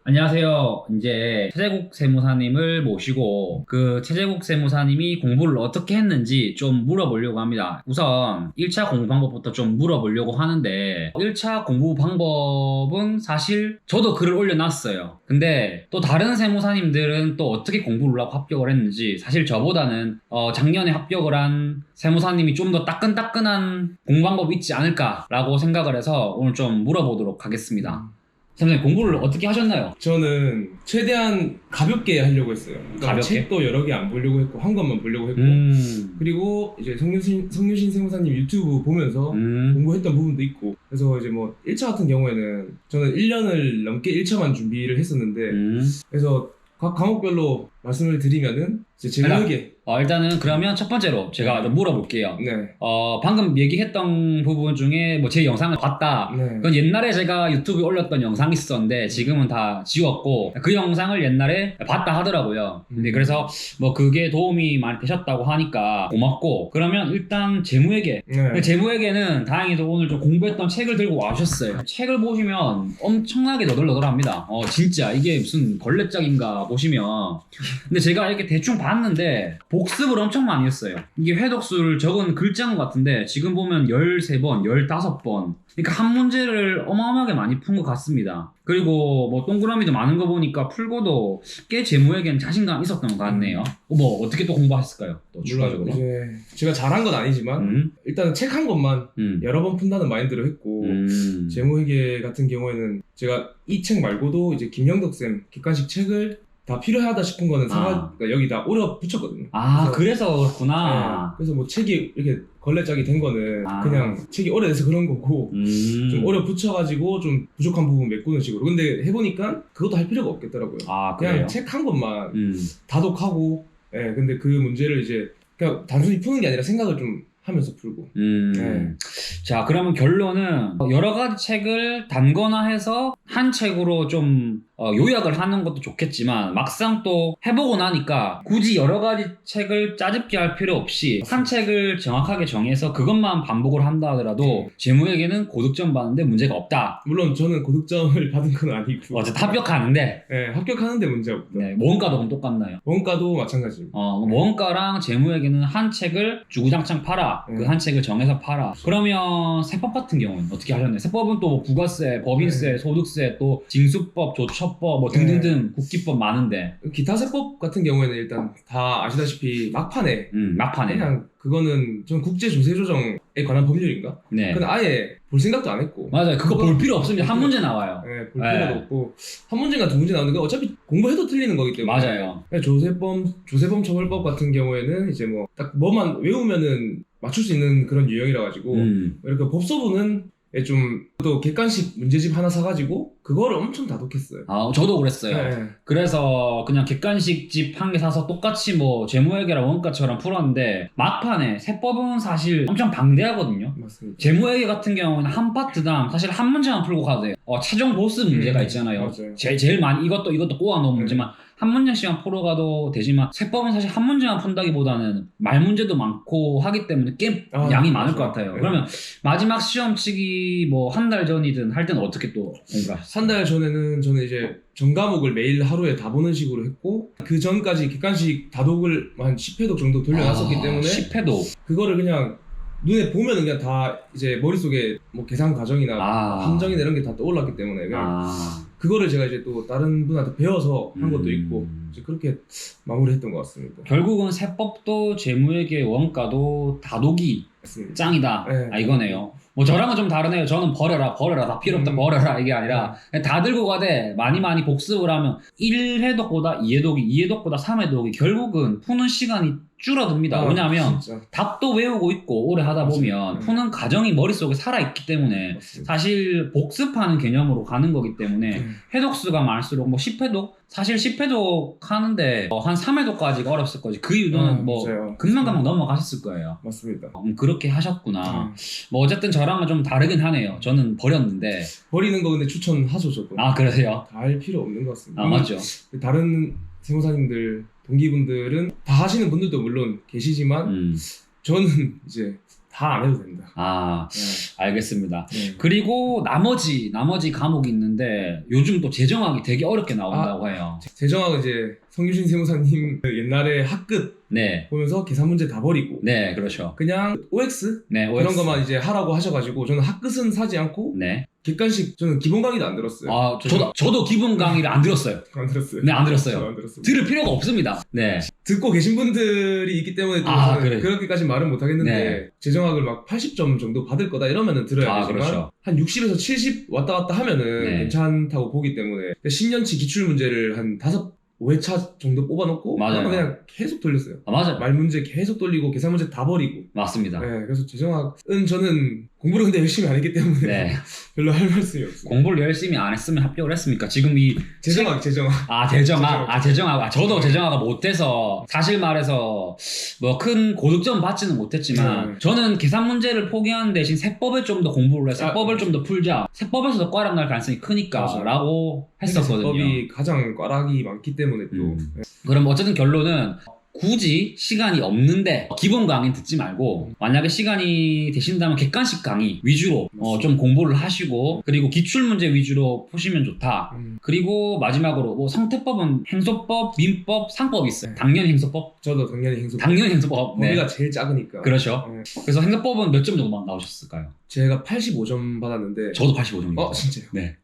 안녕하세요. 이제 최재국 세무사님을 모시고 그 최재국 세무사님이 공부를 어떻게 했는지 좀 물어보려고 합니다. 우선 1차 공부 방법부터 좀 물어보려고 하는데 1차 공부 방법은 사실 저도 글을 올려놨어요. 근데 또 다른 세무사님들은 또 어떻게 공부를 하고 합격을 했는지 사실 저보다는 작년에 합격을 한 세무사님이 좀 더 따끈따끈한 공부 방법이 있지 않을까라고 생각을 해서 오늘 좀 물어보도록 하겠습니다. 선생님 공부를 어떻게 하셨나요? 저는 최대한 가볍게 하려고 했어요. 그러니까 가볍게? 책도 여러 개 안 보려고 했고 한 것만 보려고 했고 그리고 이제 성유신 세무사님 유튜브 보면서 공부했던 부분도 있고 그래서 이제 뭐 1차 같은 경우에는 저는 1년을 넘게 1차만 준비를 했었는데 그래서 각 과목별로 말씀을 드리면은 이제 제목에 일단은 그러면 첫 번째로 제가 좀 물어볼게요. 네. 방금 얘기했던 부분 중에 뭐 제 영상을 봤다. 네. 그건 옛날에 제가 유튜브에 올렸던 영상이 있었는데 지금은 다 지웠고 그 영상을 옛날에 봤다 하더라고요. 근데 그래서 뭐 그게 도움이 많이 되셨다고 하니까 고맙고 그러면 일단 재무회계. 네. 재무회계는 다행히도 오늘 좀 공부했던 책을 들고 와주셨어요. 책을 보시면 엄청나게 너덜너덜합니다. 진짜 이게 무슨 걸레짝인가 보시면 근데 제가 이렇게 대충 봤는데 복습을 엄청 많이 했어요. 이게 회독수를 적은 글자인 것 같은데 지금 보면 13번, 15번 그러니까 한 문제를 어마어마하게 많이 푼 것 같습니다. 그리고 뭐 동그라미도 많은 거 보니까 풀고도 꽤 재무에겐 자신감 있었던 것 같네요. 뭐 어떻게 또 공부하셨을까요? 또 추가적으로. 이제 제가 잘한 건 아니지만 일단은 책 한 것만 여러 번 푼다는 마인드로 했고 재무회계 같은 경우에는 제가 이 책 말고도 이제 김영덕 쌤 객관식 책을 다 필요하다 싶은 거는 그러니까 여기다 오려 붙였거든요. 그래서 그렇구나. 네, 그래서 뭐 책이 이렇게 걸레짝이 된 거는 그냥 책이 오래돼서 그런 거고 좀 오려 붙여가지고 좀 부족한 부분 메꾸는 식으로. 근데 해보니까 그것도 할 필요가 없겠더라고요. 그냥 책 한 것만 다독하고 근데 그 문제를 이제 그냥 단순히 푸는 게 아니라 생각을 좀 하면서 풀고. 네. 자, 그러면 결론은 여러 가지 책을 단거나 해서 한 책으로 좀 요약을 하는 것도 좋겠지만 막상 또 해보고 나니까 굳이 여러 가지 책을 짜집기 할 필요 없이 한 책을 정확하게 정해서 그것만 반복을 한다 하더라도 재무에게는 고득점 받는데 문제가 없다. 물론 저는 고득점을 받은 건 아니고 어쨌든 합격하는데 합격하는데 문제 없다. 네, 원가도 그럼 똑같나요? 원가도 마찬가지입니다. 원가랑 재무에게는 한 책을 주구장창 팔아. 그 한 책을 정해서 팔아. 그러면 세법 같은 경우는 어떻게 하셨나요? 세법은 또뭐 부가세, 법인세, 소득세, 또 징수법, 조처법 뭐 등등등 국기법 많은데 기타 세법 같은 경우에는 일단 다 아시다시피 막판에 그냥 그거는 좀 국제조세조정에 관한 법률인가? 네. 근데 아예 볼 생각도 안 했고 맞아요. 그거 볼 필요 없습니다. 한 문제 나와요. 네, 볼 필요도 없고 한 문제가 두 문제 나오는 거 어차피 공부해도 틀리는 거기 때문에 맞아요. 조세범 처벌법 같은 경우에는 이제 뭐 딱 뭐만 외우면은 맞출 수 있는 그런 유형이라 가지고 이렇게 법소부는 좀 또 객관식 문제집 하나 사가지고 그거를 엄청 다독했어요. 저도 그랬어요. 네. 그래서 그냥 객관식 집 한 개 사서 똑같이 뭐 재무회계랑 원가처럼 풀었는데 막판에 세법은 사실 엄청 방대하거든요. 맞습니다. 재무회계 같은 경우는 한 파트당 사실 한 문제만 풀고 가도 돼요. 최종 보스 문제가 있잖아요. 맞아요. 제일 많이 이것도 꼬아놓은 문제만 한 문제씩만 풀어가도 되지만 세법은 사실 한 문제만 푼다기보다는 말 문제도 많고 하기 때문에 꽤 양이 많을 것 같아요. 그러면 마지막 시험 치기 뭐 한 달 전이든 할 때는 어떻게 또 공부하셨어요? 한 달 전에는 저는 이제 전 과목을 매일 하루에 다 보는 식으로 했고 그 전까지 객관식 다독을 한 10회독 정도 돌려놨었기 때문에 10회독 그거를 그냥 눈에 보면은 그냥 다 이제 머릿속에 뭐 계산 과정이나 함정이나 이런 게 다 떠올랐기 때문에 그냥 그거를 제가 이제 또 다른 분한테 배워서 한 것도 있고 이제 그렇게 마무리했던 것 같습니다. 결국은 세법도 재무회계 원가도 다독이 맞습니다. 짱이다. 네. 이거네요. 뭐 저랑은 좀 다르네요. 저는 버려라 다 필요 없다 버려라 이게 아니라 다 들고 가되 많이 복습을 하면 1회독보다 2회독이 2회독보다 3회독이 결국은 푸는 시간이 줄어듭니다. 왜냐하면 진짜. 답도 외우고 있고 오래 하다 보면 푸는 과정이 머릿속에 살아있기 때문에 맞습니다. 사실 복습하는 개념으로 가는 거기 때문에 회독수가 많을수록 뭐 10회독 사실 10회독 하는데 한 3회독까지가 어렵을 거지. 그 이유는 뭐 맞아요. 금방 넘어가셨을 거예요. 맞습니다. 그렇게 하셨구나. 뭐 어쨌든 저랑은 좀 다르긴 하네요. 저는 버렸는데 버리는 거 근데 추천하죠 저도. 그러세요? 다 할 필요 없는 것 같습니다. 맞죠. 다른 세무사님들 동기분들은 다 하시는 분들도 물론 계시지만 저는 이제 다 안 해도 된다. 알겠습니다. 그리고 나머지 과목이 있는데 요즘 또 재정학이 되게 어렵게 나온다고 해요. 재정학은 이제 성규신 세무사님 옛날에 학급 보면서 계산 문제 다 버리고 그렇죠. 그냥 OX 그런 것만 이제 하라고 하셔가지고 저는 학급은 사지 않고 객관식 저는 기본 강의도 안 들었어요. 저도 기본 강의를 안 들었어요. 안 들었어요. 안 들었어요. 안 들었어요. 들을 필요가 없습니다. 듣고 계신 분들이 있기 때문에 그렇게까지 말은 못 하겠는데 재정학을 막 80점 정도 받을 거다 이러면은 들어야 되지만 그렇죠. 한 60에서 70 왔다 갔다 하면은 괜찮다고 보기 때문에 10년치 기출 문제를 한 5회차 정도 뽑아놓고 그냥 계속 돌렸어요. 맞아요. 말 문제 계속 돌리고 계산 문제 다 버리고. 맞습니다. 그래서 재정학은 저는 공부를 근데 열심히 안 했기 때문에 별로 할 말씀이 없어요. 공부를 열심히 안 했으면 합격을 했습니까? 지금 이 재정학. 저도 재정학을 못해서 사실 말해서 뭐 큰 고득점 받지는 못했지만 저는 계산 문제를 포기하는 대신 세법에 좀 더 공부를 해서 세법을 좀 더 풀자. 세법에서도 꽈락 날 가능성이 크니까 라고 했었거든요. 세법이 가장 꽈락이 많기 때문에 또. 그럼 어쨌든 결론은 굳이 시간이 없는데 기본 강의 듣지 말고 만약에 시간이 되신다면 객관식 강의 위주로 좀 공부를 하시고 그리고 기출문제 위주로 푸시면 좋다. 그리고 마지막으로 뭐 성태법은 행소법, 민법, 상법이 있어요. 당연히 행소법. 저도 당연히 행소법. 당연히 행소법. 범위가 제일 작으니까. 그렇죠. 그래서 행소법은 몇 점 정도 나오셨을까요? 제가 85점 받았는데 저도 85점입니다. 진짜요? 네.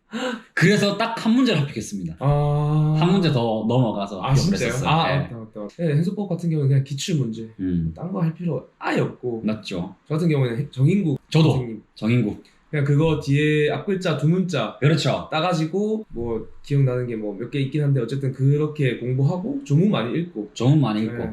그래서 딱 한 문제를 합격했습니다. 한 문제 더 넘어가서 합격을 했었어요. 맞다. 행소법 같은 경우는 그냥 기출 문제. 딴 거 할 필요 아예 없고. 맞죠. 저 같은 경우는 정인국 선생님. 정인국. 그냥 그거 뒤에 앞글자 두 문자 그렇죠. 따가지고 뭐 기억나는 게 뭐 몇 개 있긴 한데 어쨌든 그렇게 공부하고 조문 많이 읽고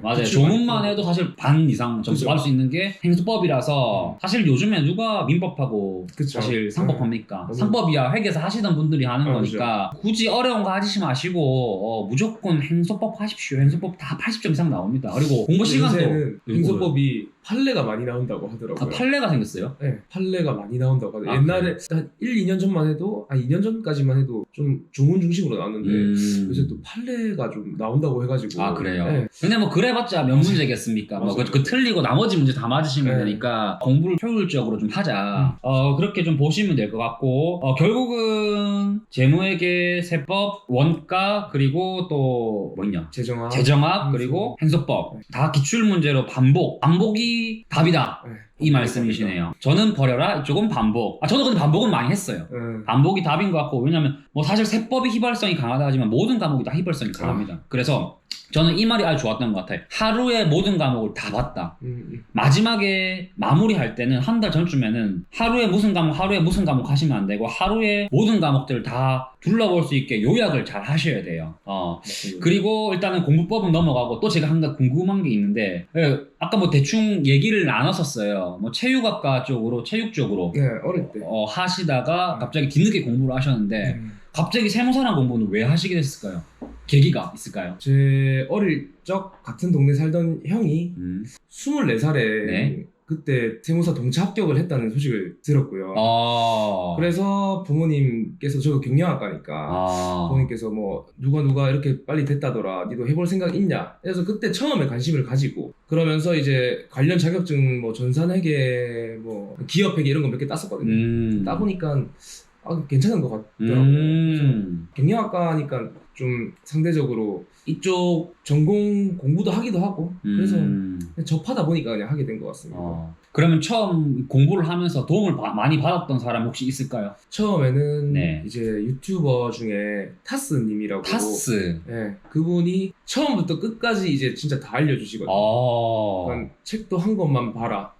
맞아요. 조문만 해도 사실 반 이상 점수 받을 수 있는 게 행소법이라서 사실 요즘에 누가 민법하고 사실 상법합니까? 상법이야 회계사 하시던 분들이 하는 거니까 굳이 어려운 거 하시지 마시고 무조건 행소법 하십시오. 행소법 다 80점 이상 나옵니다. 그리고 공부 시간도 행소법이 판례가 많이 나온다고 하더라고요. 판례가 생겼어요? 네, 판례가 많이 나온다고 하더라고요. 옛날에 한 1, 2년 전만 해도 2년 전까지만 해도 좀 조문 중심으로 나왔는데 요새 또 판례가 좀 나온다고 해가지고. 그래요? 네. 근데 뭐 그래봤자 몇 문제겠습니까? 그 틀리고 나머지 문제 다 맞으시면 되니까 공부를 효율적으로 좀 하자. 그렇게 좀 보시면 될 것 같고 결국은 재무회계, 세법, 원가 그리고 또 뭐 있냐? 재정학 그리고 행소법 다 기출문제로 반복이 답이다. 이 말씀이시네요. 저는 버려라, 이쪽은 반복. 저도 근데 반복은 많이 했어요. 반복이 답인 것 같고, 왜냐면 뭐 사실 세법이 휘발성이 강하다 하지만 모든 과목이 다 휘발성이 강합니다. 그래서 저는 이 말이 아주 좋았던 것 같아요. 하루에 모든 과목을 다 봤다. 마지막에 마무리할 때는 한 달 전쯤에는 하루에 무슨 과목 하시면 안 되고 하루에 모든 과목들을 다 둘러볼 수 있게 요약을 잘 하셔야 돼요. 그리고 일단은 공부법은 넘어가고 또 제가 한 가지 궁금한 게 있는데 아까 뭐 대충 얘기를 나눴었어요. 뭐 체육학과 쪽으로 체육 쪽으로 어릴 때 하시다가 갑자기 뒤늦게 공부를 하셨는데 갑자기 세무사랑 공부는 왜 하시게 됐을까요? 계기가 있을까요? 제 어릴 적 같은 동네 살던 형이 24살에 그때 세무사 동체 합격을 했다는 소식을 들었고요. 그래서 부모님께서 저도 경영학과니까 부모님께서 뭐 누가 이렇게 빨리 됐다더라 니도 해볼 생각 있냐 그래서 그때 처음에 관심을 가지고 그러면서 이제 관련 자격증 뭐 전산회계 뭐 기업회계 이런 거 몇 개 땄었거든요. 따보니까 괜찮은 것 같더라고요. 경영학과니까 좀 상대적으로 이쪽 전공 공부도 하기도 하고 그래서 접하다 보니까 그냥 하게 된 것 같습니다. 그러면 처음 공부를 하면서 도움을 많이 받았던 사람 혹시 있을까요? 처음에는 이제 유튜버 중에 타스님이라고 그분이 처음부터 끝까지 이제 진짜 다 알려주시거든요. 그러니까 책도 한 권만 봐라.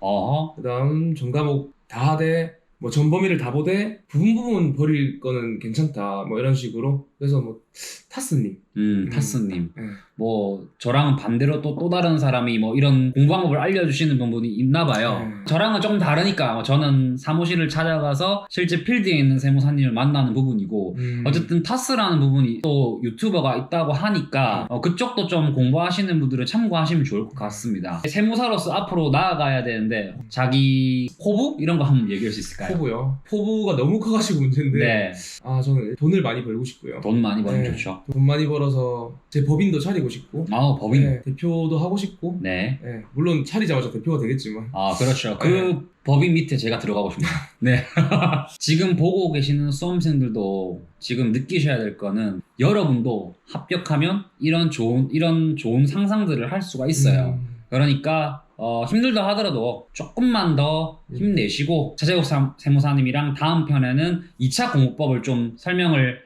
그다음 전과목 다 하되 뭐 전범위를 다 보되 부분 버릴 거는 괜찮다 뭐 이런 식으로 그래서 뭐 타스님 타스님 뭐 저랑은 반대로 또 다른 사람이 뭐 이런 공부 방법을 알려주시는 분이 있나 봐요. 저랑은 조금 다르니까 저는 사무실을 찾아가서 실제 필드에 있는 세무사님을 만나는 부분이고 어쨌든 타스라는 부분이 또 유튜버가 있다고 하니까 그쪽도 좀 공부하시는 분들은 참고하시면 좋을 것 같습니다. 세무사로서 앞으로 나아가야 되는데 자기 포부? 이런 거 한번 얘기할 수 있을까요? 포부요? 포부가 너무 커가지고 문제인데 저는 돈을 많이 벌고 싶고요. 돈 많이 벌면 네, 좋죠. 돈 많이 벌어서 제 법인도 차리고 싶고 법인. 네, 대표도 하고 싶고 네. 네, 물론 차리자마자 대표가 되겠지만 그렇죠. 그 네. 법인 밑에 제가 들어가고 싶네요. 네. 지금 보고 계시는 수험생들도 지금 느끼셔야 될 거는 여러분도 합격하면 이런 좋은 상상들을 할 수가 있어요. 그러니까 힘들다 하더라도 조금만 더 힘내시고 최재국 세무사님이랑 다음 편에는 2차 공부법을 좀 설명을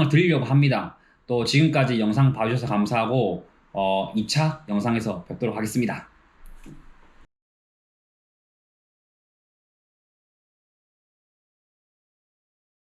드리려고 합니다. 또 지금까지 영상 봐주셔서 감사하고 2차 영상에서 뵙도록 하겠습니다.